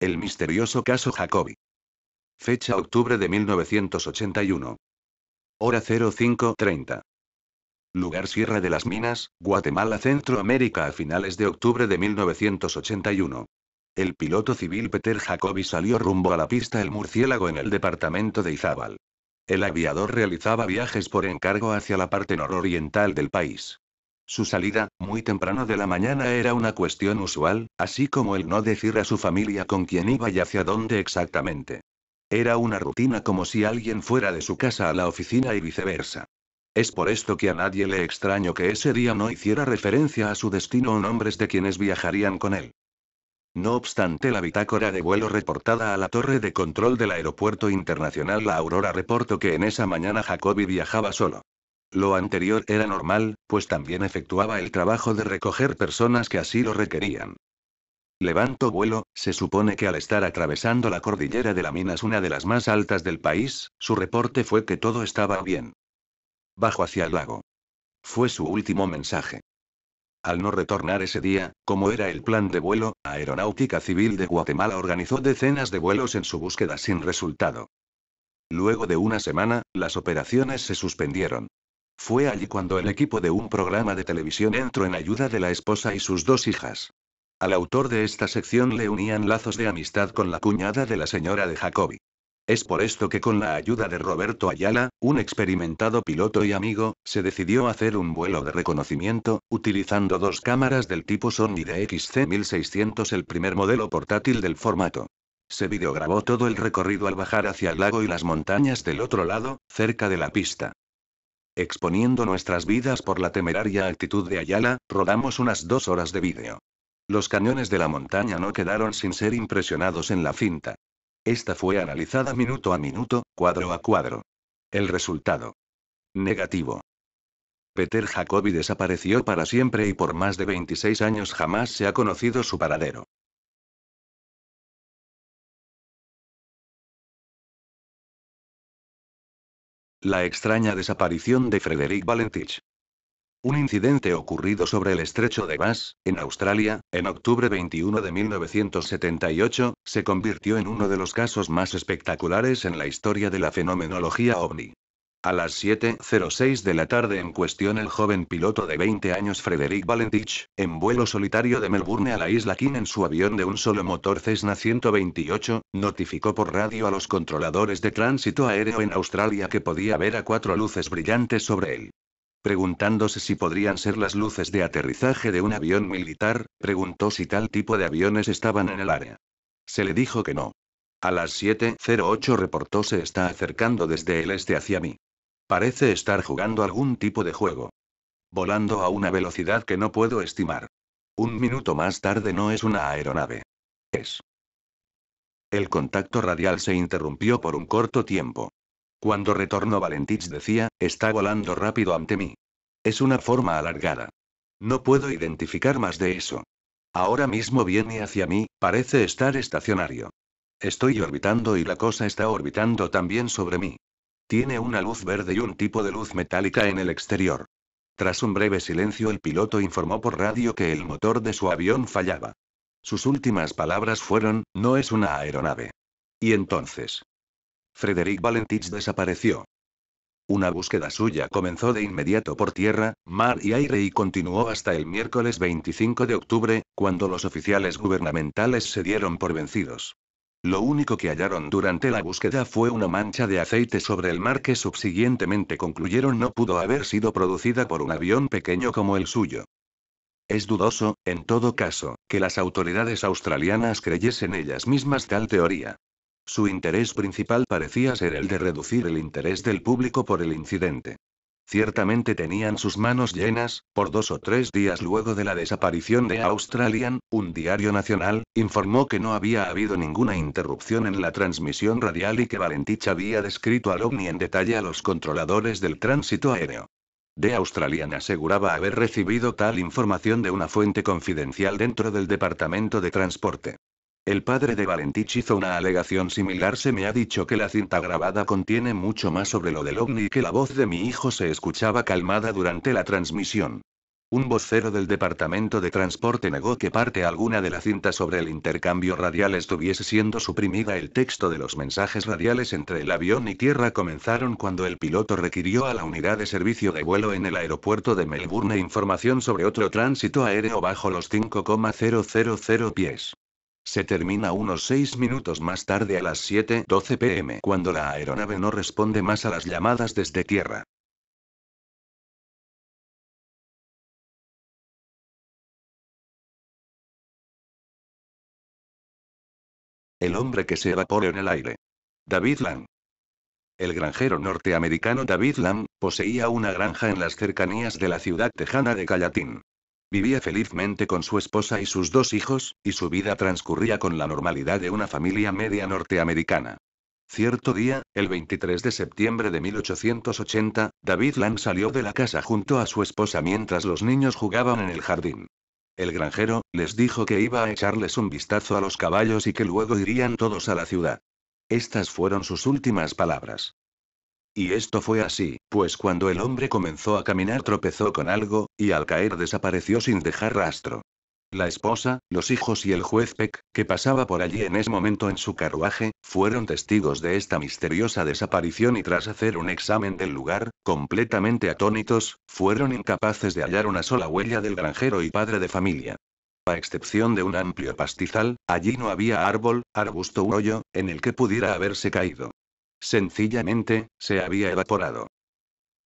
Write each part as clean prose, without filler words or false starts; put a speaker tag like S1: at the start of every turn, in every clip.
S1: El misterioso caso Jacobi. Fecha octubre de 1981. Hora 05:30. Lugar Sierra de las Minas, Guatemala, Centroamérica a finales de octubre de 1981. El piloto civil Peter Jacobi salió rumbo a la pista El Murciélago en el departamento de Izabal. El aviador realizaba viajes por encargo hacia la parte nororiental del país. Su salida, muy temprano de la mañana, era una cuestión usual, así como el no decir a su familia con quién iba y hacia dónde exactamente. Era una rutina como si alguien fuera de su casa a la oficina y viceversa. Es por esto que a nadie le extrañó que ese día no hiciera referencia a su destino o nombres de quienes viajarían con él. No obstante, la bitácora de vuelo reportada a la torre de control del Aeropuerto Internacional La Aurora reportó que en esa mañana Jacobi viajaba solo. Lo anterior era normal, pues también efectuaba el trabajo de recoger personas que así lo requerían. Levanto vuelo, se supone que al estar atravesando la cordillera de la Minas, una de las más altas del país, su reporte fue que todo estaba bien. Bajo hacia el lago. Fue su último mensaje. Al no retornar ese día, como era el plan de vuelo, Aeronáutica Civil de Guatemala organizó decenas de vuelos en su búsqueda sin resultado. Luego de una semana, las operaciones se suspendieron. Fue allí cuando el equipo de un programa de televisión entró en ayuda de la esposa y sus dos hijas. Al autor de esta sección le unían lazos de amistad con la cuñada de la señora de Jacobi. Es por esto que con la ayuda de Roberto Ayala, un experimentado piloto y amigo, se decidió hacer un vuelo de reconocimiento, utilizando dos cámaras del tipo Sony DXC1600, el primer modelo portátil del formato. Se videograbó todo el recorrido al bajar hacia el lago y las montañas del otro lado, cerca de la pista. Exponiendo nuestras vidas por la temeraria actitud de Ayala, rodamos unas 2 horas de vídeo. Los cañones de la montaña no quedaron sin ser impresionados en la cinta. Esta fue analizada minuto a minuto, cuadro a cuadro. El resultado. Negativo. Peter Jacobi desapareció para siempre y por más de 26 años jamás se ha conocido su paradero. La extraña desaparición de Frederic Valentich. Un incidente ocurrido sobre el estrecho de Bass, en Australia, en octubre 21 de 1978, se convirtió en uno de los casos más espectaculares en la historia de la fenomenología ovni. A las 7:06 de la tarde en cuestión, el joven piloto de 20 años Frederic Valentich, en vuelo solitario de Melbourne a la isla King en su avión de un solo motor Cessna 128, notificó por radio a los controladores de tránsito aéreo en Australia que podía ver a 4 luces brillantes sobre él. Preguntándose si podrían ser las luces de aterrizaje de un avión militar, preguntó si tal tipo de aviones estaban en el área. Se le dijo que no. A las 7:08 reportó: se está acercando desde el este hacia mí. Parece estar jugando algún tipo de juego. Volando a una velocidad que no puedo estimar. Un minuto más tarde: no es una aeronave. Es. El contacto radial se interrumpió por un corto tiempo. Cuando retornó, Valentich decía: está volando rápido ante mí. Es una forma alargada. No puedo identificar más de eso. Ahora mismo viene hacia mí, parece estar estacionario. Estoy orbitando y la cosa está orbitando también sobre mí. Tiene una luz verde y un tipo de luz metálica en el exterior. Tras un breve silencio, el piloto informó por radio que el motor de su avión fallaba. Sus últimas palabras fueron: no es una aeronave. Y entonces, Frederic Valentich desapareció. Una búsqueda suya comenzó de inmediato por tierra, mar y aire y continuó hasta el miércoles 25 de octubre, cuando los oficiales gubernamentales se dieron por vencidos. Lo único que hallaron durante la búsqueda fue una mancha de aceite sobre el mar que subsiguientemente concluyeron no pudo haber sido producida por un avión pequeño como el suyo. Es dudoso, en todo caso, que las autoridades australianas creyesen ellas mismas tal teoría. Su interés principal parecía ser el de reducir el interés del público por el incidente. Ciertamente tenían sus manos llenas, por 2 o 3 días luego de la desaparición de Australian, un diario nacional, informó que no había habido ninguna interrupción en la transmisión radial y que Valentich había descrito al ovni en detalle a los controladores del tránsito aéreo. The Australian aseguraba haber recibido tal información de una fuente confidencial dentro del Departamento de Transporte. El padre de Valentich hizo una alegación similar: se me ha dicho que la cinta grabada contiene mucho más sobre lo del ovni y que la voz de mi hijo se escuchaba calmada durante la transmisión. Un vocero del Departamento de Transporte negó que parte alguna de la cinta sobre el intercambio radial estuviese siendo suprimida. El texto de los mensajes radiales entre el avión y tierra comenzaron cuando el piloto requirió a la unidad de servicio de vuelo en el aeropuerto de Melbourne información sobre otro tránsito aéreo bajo los 5,000 pies. Se termina unos 6 minutos más tarde a las 7:12 p.m. cuando la aeronave no responde más a las llamadas desde tierra. El hombre que se evaporó en el aire. David Lam. El granjero norteamericano David Lam poseía una granja en las cercanías de la ciudad tejana de Gallatin. Vivía felizmente con su esposa y sus 2 hijos, y su vida transcurría con la normalidad de una familia media norteamericana. Cierto día, el 23 de septiembre de 1880, David Lam salió de la casa junto a su esposa mientras los niños jugaban en el jardín. El granjero les dijo que iba a echarles un vistazo a los caballos y que luego irían todos a la ciudad. Estas fueron sus últimas palabras. Y esto fue así, pues cuando el hombre comenzó a caminar tropezó con algo, y al caer desapareció sin dejar rastro. La esposa, los hijos y el juez Peck, que pasaba por allí en ese momento en su carruaje, fueron testigos de esta misteriosa desaparición y tras hacer un examen del lugar, completamente atónitos, fueron incapaces de hallar una sola huella del granjero y padre de familia. A excepción de un amplio pastizal, allí no había árbol, arbusto u hoyo, en el que pudiera haberse caído. Sencillamente, se había evaporado.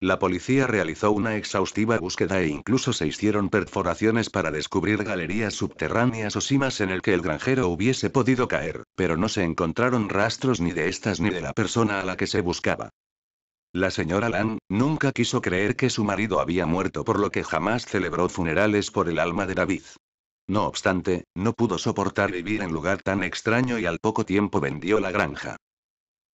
S1: La policía realizó una exhaustiva búsqueda e incluso se hicieron perforaciones para descubrir galerías subterráneas o simas en el que el granjero hubiese podido caer, pero no se encontraron rastros ni de estas ni de la persona a la que se buscaba. La señora Lam nunca quiso creer que su marido había muerto, por lo que jamás celebró funerales por el alma de David. No obstante, no pudo soportar vivir en lugar tan extraño y al poco tiempo vendió la granja.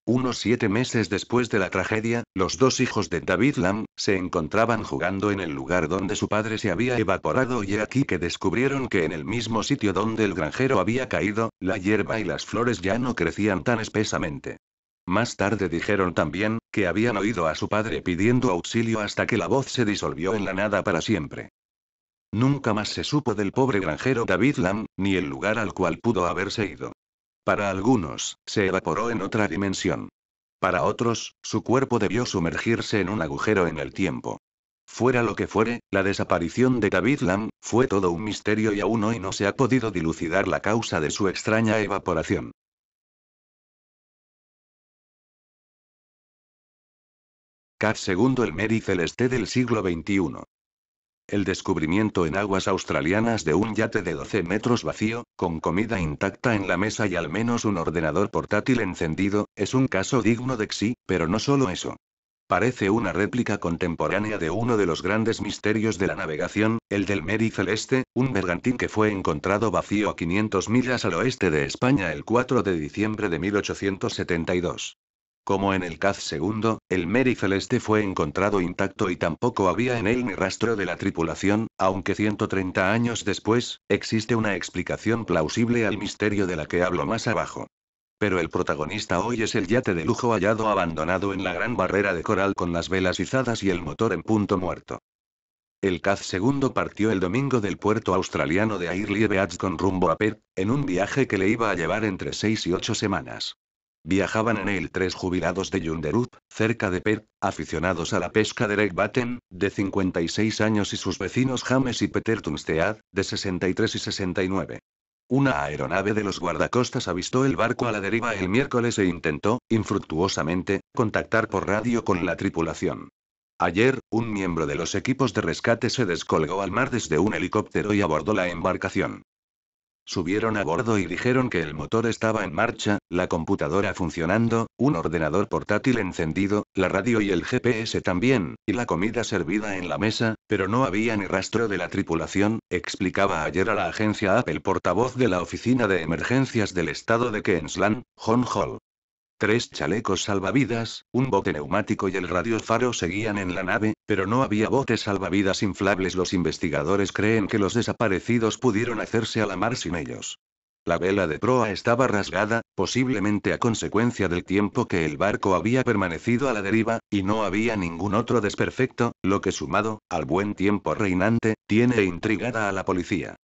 S1: Unos 7 meses después de la tragedia, los 2 hijos de David Lam se encontraban jugando en el lugar donde su padre se había evaporado y he aquí que descubrieron que en el mismo sitio donde el granjero había caído, la hierba y las flores ya no crecían tan espesamente. Más tarde dijeron también, que habían oído a su padre pidiendo auxilio hasta que la voz se disolvió en la nada para siempre. Nunca más se supo del pobre granjero David Lam, ni el lugar al cual pudo haberse ido. Para algunos, se evaporó en otra dimensión. Para otros, su cuerpo debió sumergirse en un agujero en el tiempo. Fuera lo que fuere, la desaparición de David Lam fue todo un misterio y aún hoy no se ha podido dilucidar la causa de su extraña evaporación. Cat II, el Mary Celeste del siglo XXI. El descubrimiento en aguas australianas de un yate de 12 metros vacío, con comida intacta en la mesa y al menos un ordenador portátil encendido, es un caso digno de sí, pero no solo eso. Parece una réplica contemporánea de uno de los grandes misterios de la navegación, el del Mary Celeste, un bergantín que fue encontrado vacío a 500 millas al oeste de España el 4 de diciembre de 1872. Como en el Caz II, el Mary Celeste fue encontrado intacto y tampoco había en él ni rastro de la tripulación, aunque 130 años después, existe una explicación plausible al misterio de la que hablo más abajo. Pero el protagonista hoy es el yate de lujo hallado abandonado en la Gran Barrera de Coral con las velas izadas y el motor en punto muerto. El Caz II partió el domingo del puerto australiano de Airlie Beach con rumbo a Perth, en un viaje que le iba a llevar entre 6 y 8 semanas. Viajaban en él 3 jubilados de Joondalup, cerca de Perth, aficionados a la pesca: Derek Batten, de 56 años y sus vecinos James y Peter Tunstead, de 63 y 69. Una aeronave de los guardacostas avistó el barco a la deriva el miércoles e intentó, infructuosamente, contactar por radio con la tripulación. Ayer, un miembro de los equipos de rescate se descolgó al mar desde un helicóptero y abordó la embarcación. Subieron a bordo y dijeron que el motor estaba en marcha, la computadora funcionando, un ordenador portátil encendido, la radio y el GPS también, y la comida servida en la mesa, pero no había ni rastro de la tripulación, explicaba ayer a la agencia Apple el portavoz de la Oficina de Emergencias del estado de Queensland, John Hall. 3 chalecos salvavidas, un bote neumático y el radiofaro seguían en la nave, pero no había botes salvavidas inflables. Los investigadores creen que los desaparecidos pudieron hacerse a la mar sin ellos. La vela de proa estaba rasgada, posiblemente a consecuencia del tiempo que el barco había permanecido a la deriva, y no había ningún otro desperfecto, lo que sumado, al buen tiempo reinante, tiene intrigada a la policía.